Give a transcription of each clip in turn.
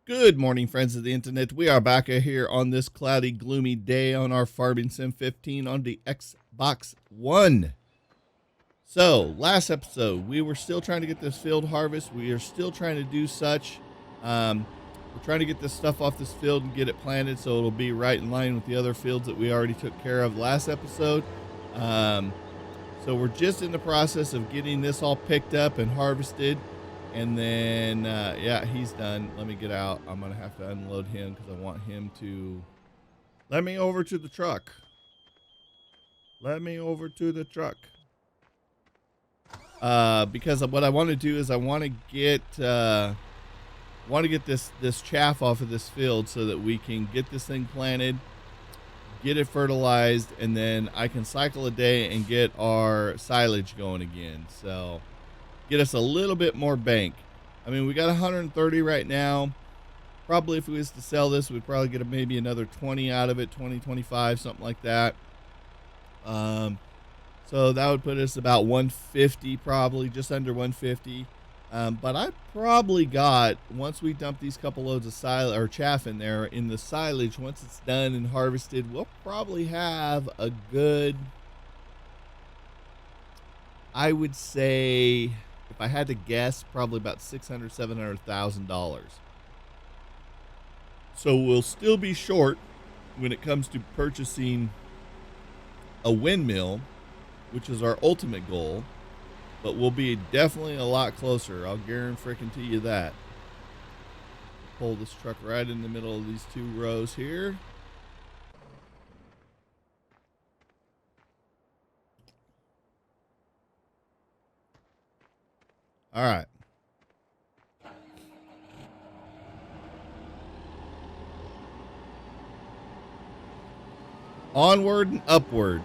Good morning, friends of the internet. We are back here on this cloudy, gloomy day on our Farming Sim 15 on the Xbox One. So, last episode, we were still trying to get this field harvest. We are still trying to do such. We're trying to get this stuff off this field and get it planted so it'll be right in line with the other fields that we already took care of last episode. So we're just in the process of getting this all picked up and harvested. And then, yeah, he's done. Let me get out. I'm going to have to unload him because I want him to let me over to the truck. Let me over to the truck. Because what I want to do is I want to get this chaff off of this field so that we can get this thing planted, get it fertilized, and then I can cycle a day and get our silage going again. So get us a little bit more bank. I mean, we got 130 right now. Probably if we was to sell this, we'd probably get maybe another 20 out of it, 20, 25, something like that. So that would put us about 150, probably just under 150. But I probably got, once we dump these couple loads of silage or chaff in there in the silage, once it's done and harvested, we'll probably have a good, I would say, if I had to guess, probably about $600,000, $700,000. So we'll still be short when it comes to purchasing a windmill, which is our ultimate goal, but we'll be definitely a lot closer. I'll guarantee you that. Pull this truck right in the middle of these two rows here. All right. Onward and upward.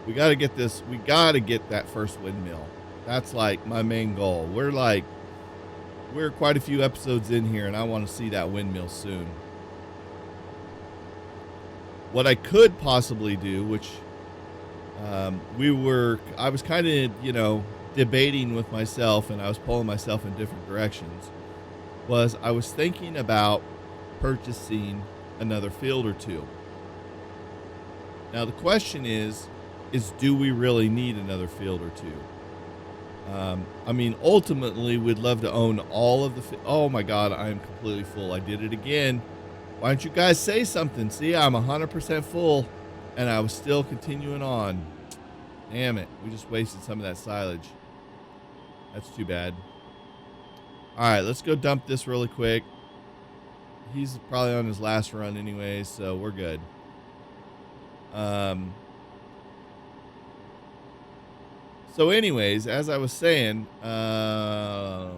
We got to get this. We got to get that first windmill. That's like my main goal. We're quite a few episodes in here, and I want to see that windmill soon. What I could possibly do, which I was kind of, debating with myself, and I was pulling myself in different directions, was I was thinking about purchasing another field or two. Now, the question is do we really need another field or two? I mean, ultimately, we'd love to own all of the oh my God, I am completely full. I did it again. Why don't you guys say something? See, I'm 100% full, and I was still continuing on. Damn it. We just wasted some of that silage. That's too bad. All right, let's go dump this really quick. He's probably on his last run anyway, so we're good. So anyways, as I was saying, I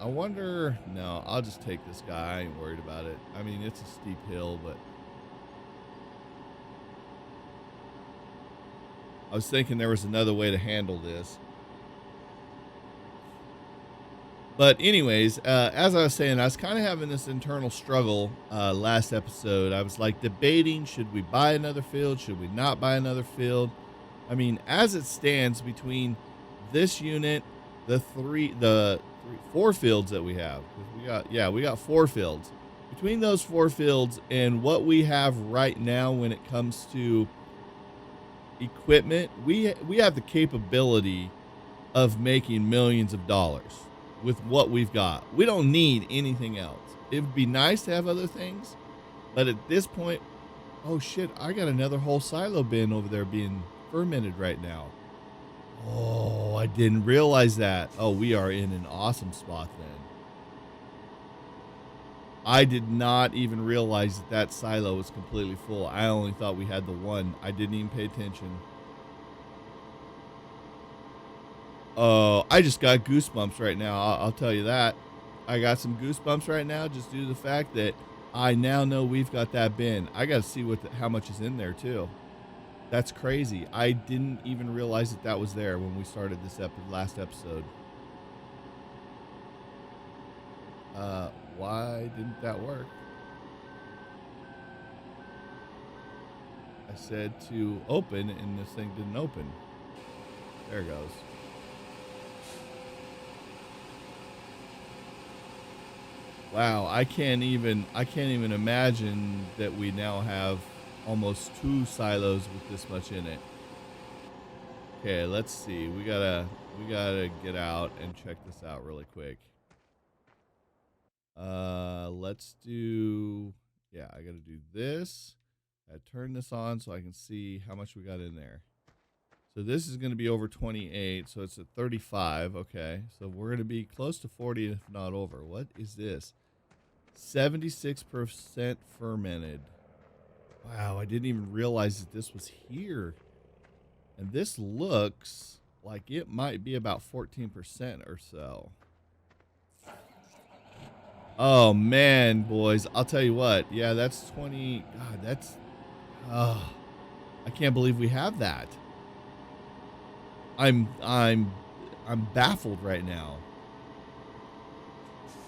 wonder, no, I'll just take this guy. I ain't worried about it. I mean, it's a steep hill, but I was thinking there was another way to handle this. But anyways, as I was saying, I was kind of having this internal struggle last episode. I was like debating, should we buy another field? Should we not buy another field? I mean, as it stands between this unit, the four fields that we have, we got four fields. Between those four fields and what we have right now when it comes to equipment, we have the capability of making millions of dollars with what we've got. We don't need anything else. It would be nice to have other things, but at this point, oh shit, I got another whole silo bin over there being fermented right now. Oh, I didn't realize that. Oh, we are in an awesome spot then. I did not even realize that silo was completely full. I only thought we had the one. I didn't even pay attention. I just got goosebumps right now. I'll tell you that. I got some goosebumps right now just due to the fact that I now know we've got that bin. I got to see how much is in there too. That's crazy. I didn't even realize that was there when we started this last episode. Why didn't that work? I said to open, and this thing didn't open. There it goes. Wow, I can't even imagine that we now have almost 2 silos with this much in it. Okay, let's see. We gotta get out and check this out really quick. Let's do, yeah, I gotta do this. I turn this on so I can see how much we got in there. So this is going to be over 28, so it's at 35. Okay, so we're going to be close to 40, if not over. What is this? 76% fermented. Wow, I didn't even realize that this was here. And this looks like it might be about 14% or so. Oh, man, boys. I'll tell you what. Yeah, that's 20. God, that's... Oh, I can't believe we have that. I'm baffled right now.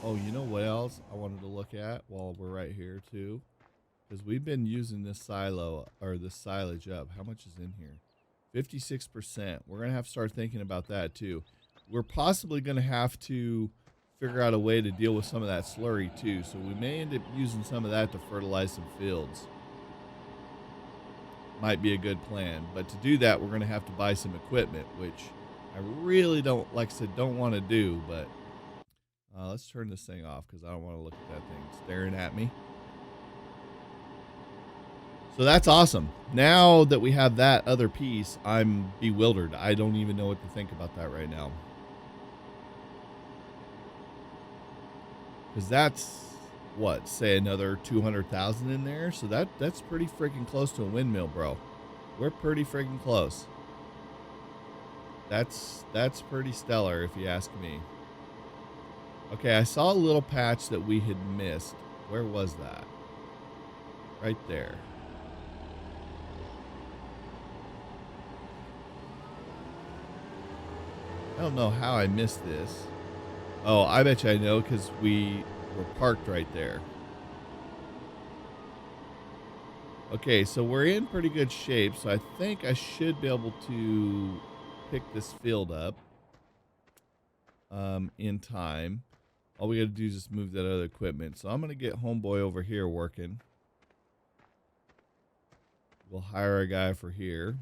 Oh, you know what else I wanted to look at while we're right here too? Because we've been using this silo or this silage up. How much is in here? 56%. We're going to have to start thinking about that too. We're possibly going to have to figure out a way to deal with some of that slurry too. So we may end up using some of that to fertilize some fields. Might be a good plan, but to do that we're going to have to buy some equipment, which I really don't, like I said, don't want to do. But let's turn this thing off because I don't want to look at that thing staring at me. So that's awesome. Now that we have that other piece, I'm bewildered. I don't even know what to think about that right now, because that's what, say another 200,000 in there. So that's pretty freaking close to a windmill, bro. We're pretty freaking close. That's pretty stellar if you ask me. Okay, I saw a little patch that we had missed. Where was that? Right there. I don't know how I missed this. Oh, I bet you I know, because we were parked right there. Okay, so we're in pretty good shape, so I think I should be able to pick this field up in time. All we got to do is just move that other equipment. So I'm going to get homeboy over here working. We'll hire a guy for here.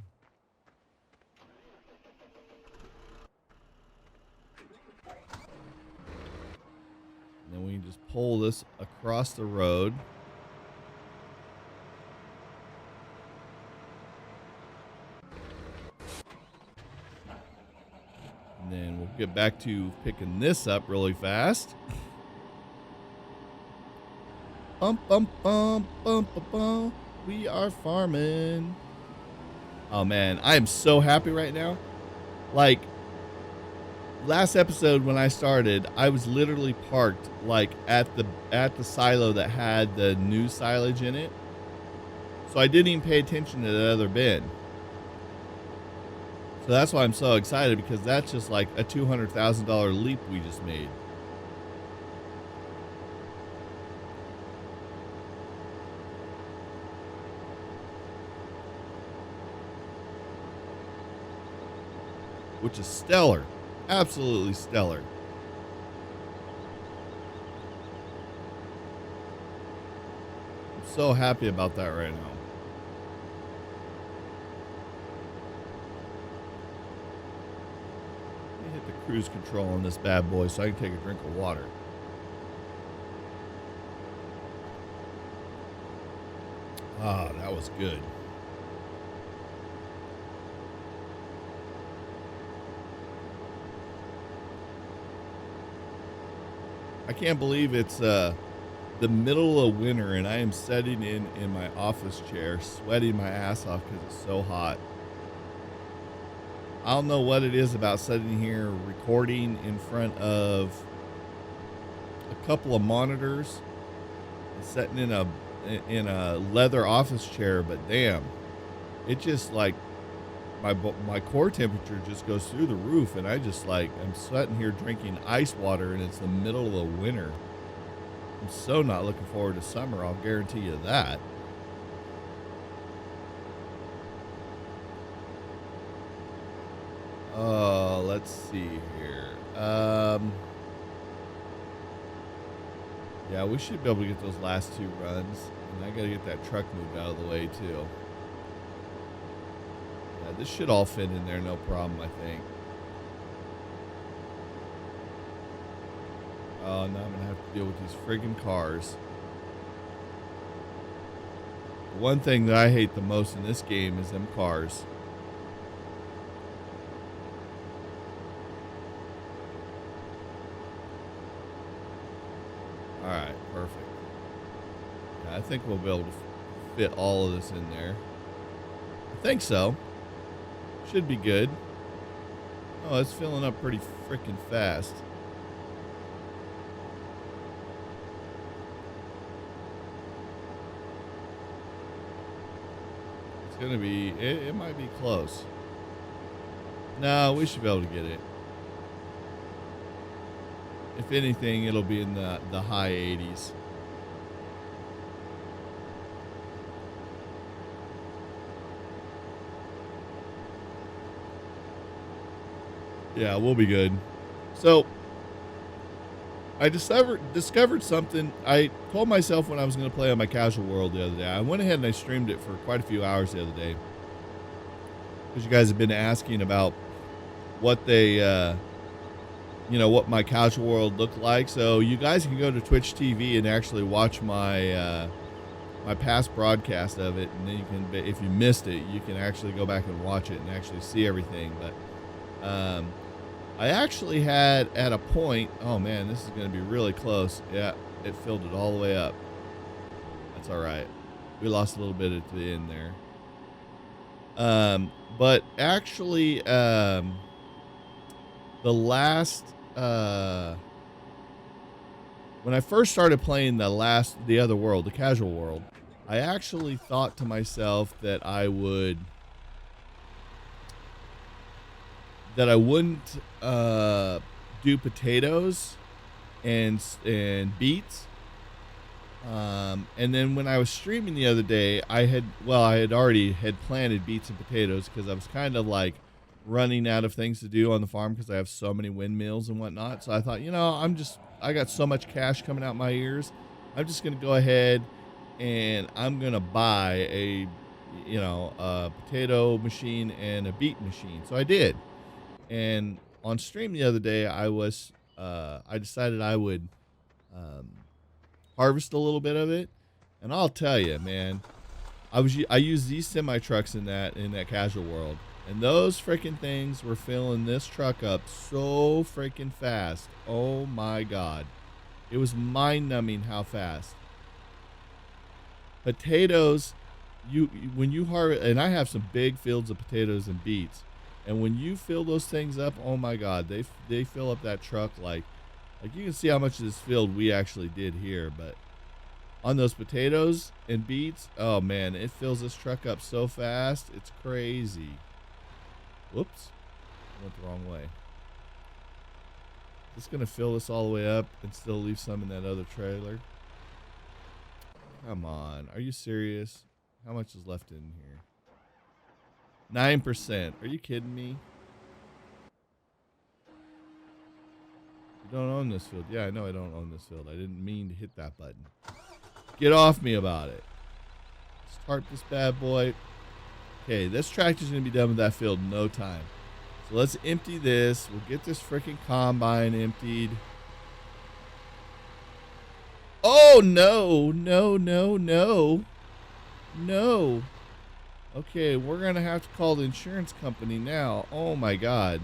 And then we can just pull this across the road. And then we'll get back to picking this up really fast. Bump, bump, bump, bump, bump, bump. We are farming. Oh, man. I am so happy right now. Like, last episode when I started, I was literally parked like at the silo that had the new silage in it. So I didn't even pay attention to the other bin. So that's why I'm so excited, because that's just like a $200,000 leap we just made. Which is stellar. Absolutely stellar. I'm so happy about that right now. Let me hit the cruise control on this bad boy so I can take a drink of water. Ah, that was good. I can't believe it's the middle of winter and I am sitting in my office chair, sweating my ass off because it's so hot. I don't know what it is about sitting here recording in front of a couple of monitors and sitting in a leather office chair, but damn, it just like my core temperature just goes through the roof, and I just like I'm sitting here drinking ice water, and it's the middle of winter. I'm so not looking forward to summer, I'll guarantee you that. Let's see here. Yeah, we should be able to get those last 2 runs. And I got to get that truck moved out of the way, too. Yeah, this should all fit in there, no problem, I think. Oh, now I'm going to have to deal with these friggin' cars. The one thing that I hate the most in this game is them cars. Alright, perfect. Yeah, I think we'll be able to fit all of this in there. I think so. Should be good. Oh, it's filling up pretty freaking fast. It's gonna be, it might be close. No, we should be able to get it. If anything, it'll be in the high 80s. Yeah, we'll be good. So, I discovered something. I told myself when I was going to play on my casual world the other day. I went ahead and I streamed it for quite a few hours the other day. Because you guys have been asking about what they, what my casual world looked like. So you guys can go to Twitch TV and actually watch my my past broadcast of it, and then you can, if you missed it, you can actually go back and watch it and actually see everything. But I actually had at a point, oh man, this is going to be really close. Yeah, it filled it all the way up. That's all right. We lost a little bit at the end there. But actually, the last, when I first started playing the other world, the casual world, I actually thought to myself that I wouldn't do potatoes and beets. And then when I was streaming the other day, I had already planted beets and potatoes because I was kind of like running out of things to do on the farm because I have so many windmills and whatnot. So I thought, I got so much cash coming out my ears. I'm just going to go ahead and I'm going to buy a potato machine and a beet machine. So I did. And on stream the other day, I decided I would harvest a little bit of it, and I'll tell you, man, I used these semi trucks in that casual world, and those freaking things were filling this truck up so freaking fast. Oh my god, it was mind-numbing how fast. Potatoes, when you harvest, and I have some big fields of potatoes and beets. And when you fill those things up, oh my god, they fill up that truck like you can see how much of this field we actually did here. But on those potatoes and beets, oh man, it fills this truck up so fast, it's crazy. Whoops, I went the wrong way. Just gonna fill this all the way up and still leave some in that other trailer. Come on, are you serious? How much is left in here? 9%. Are you kidding me? You don't own this field. Yeah, I know I don't own this field. I didn't mean to hit that button. Get off me about it. Let's tarp this bad boy. Okay, this tractor's going to be done with that field in no time. So let's empty this. We'll get this freaking combine emptied. Oh, no. No, no, no. No. Okay, we're going to have to call the insurance company now. Oh, my God.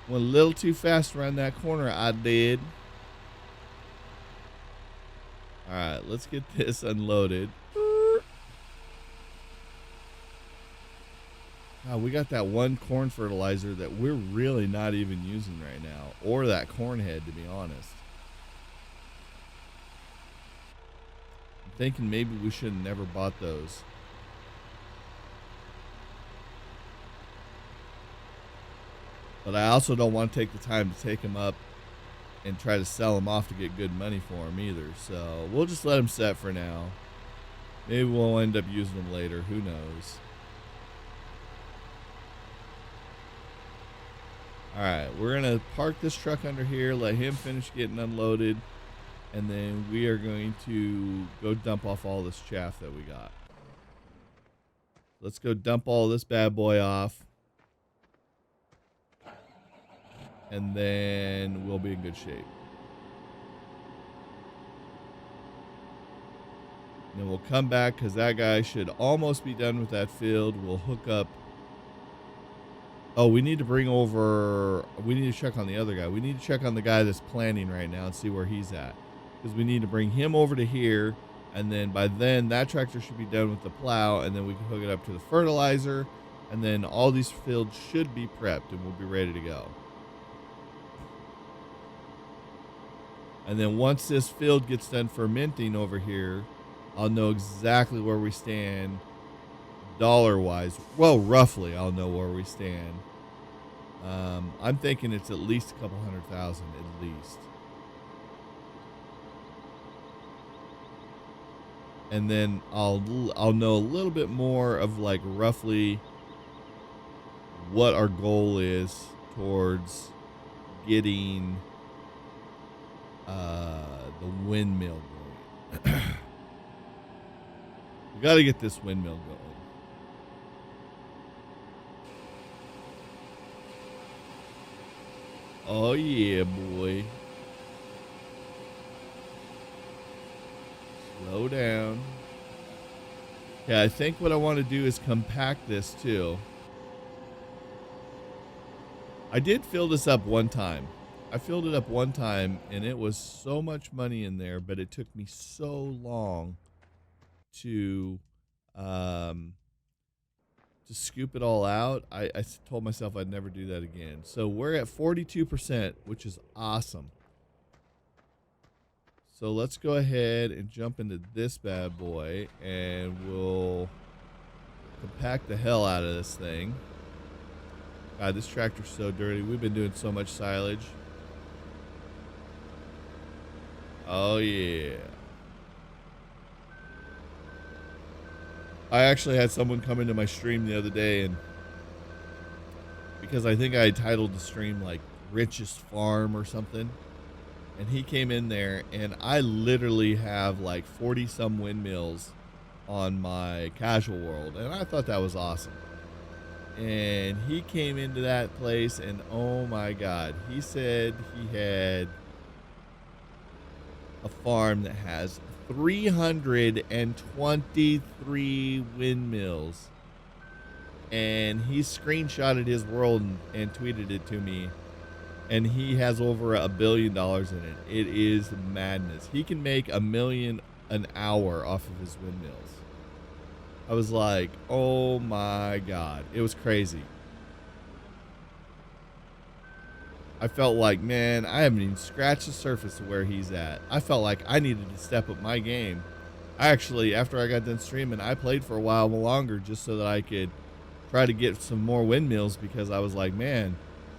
Went a little too fast around that corner, I did. All right, let's get this unloaded. God, we got that one corn fertilizer that we're really not even using right now. Or that corn head, to be honest. Thinking maybe we should have never bought those. But I also don't want to take the time to take them up and try to sell them off to get good money for them either. So we'll just let them set for now. Maybe we'll end up using them later. Who knows? All right, we're going to park this truck under here, let him finish getting unloaded, and then we are going to go dump off all this chaff that we got. Let's go dump all this bad boy off, and then we'll be in good shape. And then we'll come back because that guy should almost be done with that field. We'll hook up. Oh, we need to bring over. We need to check on the other guy. We need to check on the guy that's planting right now and see where he's at. Because we need to bring him over to here. And then by then, that tractor should be done with the plow. And then we can hook it up to the fertilizer. And then all these fields should be prepped and we'll be ready to go. And then once this field gets done fermenting over here, I'll know exactly where we stand dollar-wise. Well, roughly, I'll know where we stand. I'm thinking it's at least a couple 100,000 at least. And then I'll know a little bit more of like roughly what our goal is towards getting the windmill going. We got to get this windmill going. Oh yeah, boy. Slow down. Yeah, I think what I want to do is compact this too. I did fill this up one time. I filled it up one time and it was so much money in there, but it took me so long to scoop it all out. I told myself I'd never do that again. So we're at 42%, which is awesome. So let's go ahead and jump into this bad boy and we'll compact the hell out of this thing. God, this tractor's so dirty. We've been doing so much silage. Oh yeah. I actually had someone come into my stream the other day, and because I think I titled the stream like Richest Farm or something, and he came in there and I literally have like 40 some windmills on my casual world, and I thought that was awesome. And he came into that place and oh my God, he said he had a farm that has 323 windmills, and he screenshotted his world and tweeted it to me, and he has over $1 billion in it. It is madness. He can make $1 million an hour off of his windmills. I was like, oh my God, it was crazy. I felt like, man, I haven't even scratched the surface of where he's at. I felt like I needed to step up my game. I actually, after I got done streaming, I played for a while longer just so that I could try to get some more windmills, because I was like, man,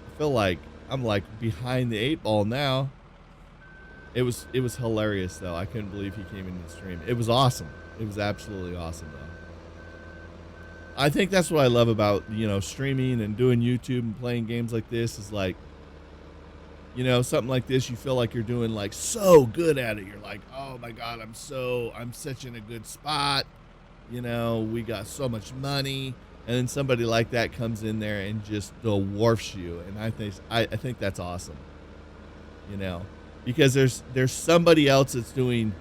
I feel like I'm like behind the 8 ball now. It was hilarious though. I couldn't believe he came into the stream. It was awesome. It was absolutely awesome though. I think that's what I love about, streaming and doing YouTube and playing games like this is like, something like this, you feel like you're doing like so good at it. You're like, oh my God, I'm such in a good spot. We got so much money. And then somebody like that comes in there and just dwarfs you. And I think that's awesome, because there's somebody else that's doing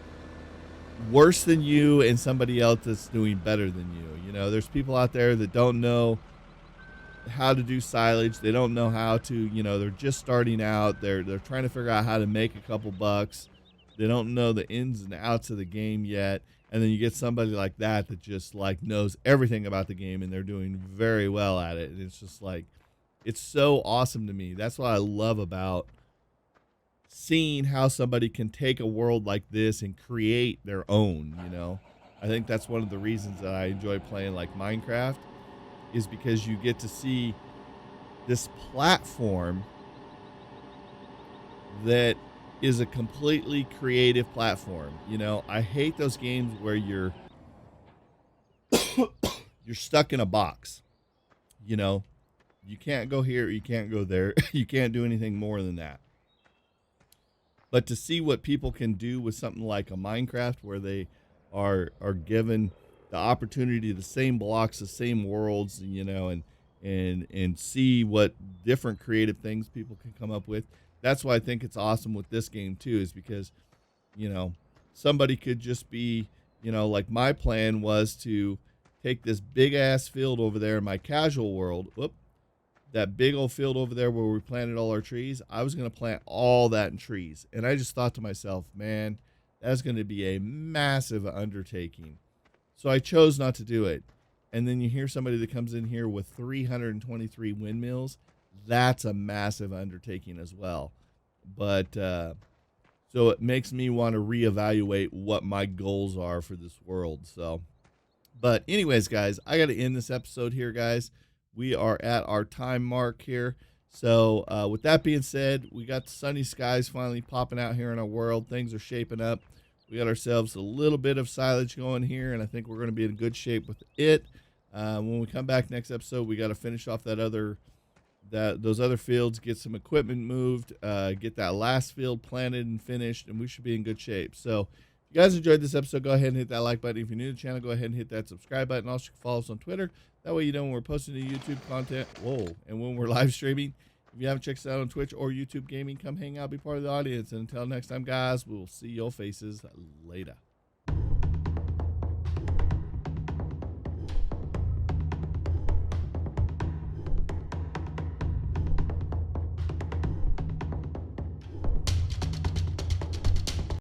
worse than you and somebody else that's doing better than you. There's people out there that don't know how to do silage. They don't know how to, they're just starting out. They're trying to figure out how to make a couple bucks. They don't know the ins and outs of the game yet. And then you get somebody like that just like knows everything about the game and they're doing very well at it. And it's just like, it's so awesome to me. That's what I love about seeing how somebody can take a world like this and create their own, I think that's one of the reasons that I enjoy playing like Minecraft, is because you get to see this platform that is a completely creative platform. I hate those games where you're stuck in a box. You can't go here, you can't go there. You can't do anything more than that. But to see what people can do with something like a Minecraft, where they are given the opportunity, the same blocks, the same worlds, and see what different creative things people can come up with. That's why I think it's awesome with this game too, is because, you know, somebody could just be, like my plan was to take this big ass field over there in my casual world. That big old field over there where we planted all our trees, I was going to plant all that in trees. And I just thought to myself, man, that's going to be a massive undertaking. So I chose not to do it. And then you hear somebody that comes in here with 323 windmills. That's a massive undertaking as well. But so it makes me want to reevaluate what my goals are for this world. So, but anyways, guys, I got to end this episode here, guys. We are at our time mark here. So with that being said, we got the sunny skies finally popping out here in our world. Things are shaping up. We got ourselves a little bit of silage going here, and I think we're going to be in good shape with it. When we come back next episode, we got to finish off those other fields, get some equipment moved, get that last field planted and finished, and we should be in good shape. So if you guys enjoyed this episode, go ahead and hit that like button. If you're new to the channel, go ahead and hit that subscribe button. Also, you can follow us on Twitter. That way you know when we're posting the YouTube content. And when we're live streaming. If you haven't checked us out on Twitch or YouTube Gaming, come hang out, be part of the audience. And until next time, guys, we'll see your faces later.